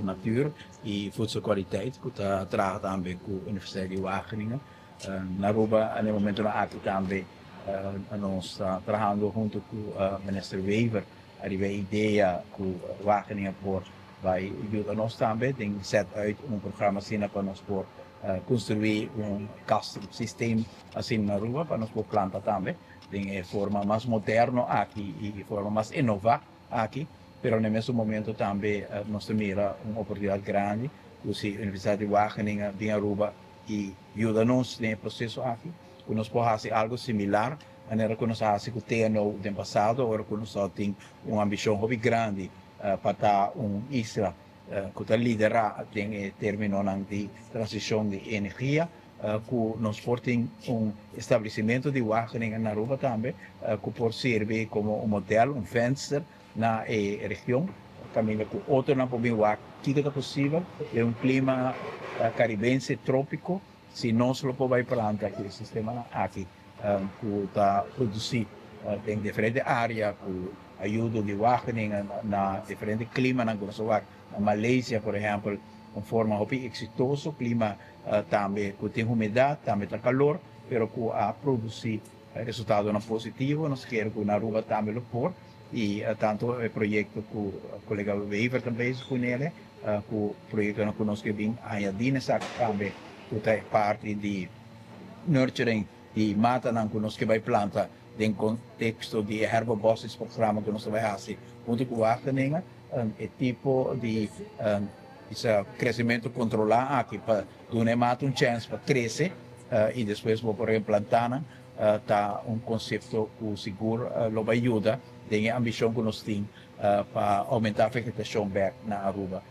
natuur e voedselkwaliteit, que está trabalhando também com a Universidade de Wageningen. Na Aruba, no momento na aqui também, nós estamos trabalhando junto com o ministro Wever, a ideia que Wageningen por vai ajudar nós também, tem set uit programa assim para nós por construir sistema assim na Aruba para nós por plantar também, tem forma mais moderna aqui e forma mais inovadora aqui. Pero no mesmo momento também nós temos uma oportunidade grande, que a Universidade de Wageningen de Aruba e ajuda-nos no processo aqui, que nós podemos fazer algo similar, a maneira que nós fazemos com o no passado, agora que nós temos uma ambição muito grande para estar uma isla que está liderar em termos de transição de energia, que nós temos estabelecimento de Wageningen na Aruba também, que pode servir como modelo, venster na região, também com outro na Pobinwak, que é possível, é clima caribense trópico, se nós não podemos plantar aquele sistema aqui, que está produzindo em diferentes áreas, com ajuda de Wageningen na diferentes climas, na Malásia, por exemplo, de forma muito exitosa, clima também que tem umidade, também tem calor, mas que a produzir resultado positivo, nós queremos que na Aruba também lo por, e tanto o projeto que o colega Wever também com ele, que o projeto que nós queremos añadir também, que é parte de nurturing de mata que nós queremos plantar em contexto de herbobosses programa que nós vamos fazer junto com o Wageningen, é tipo de crescimento controlado aqui para dar mata chance para crescer e depois vou por plantar tá conceito que seguro lo vai ajudar tem a ambição que nós temos para aumentar a vegetação back na Aruba.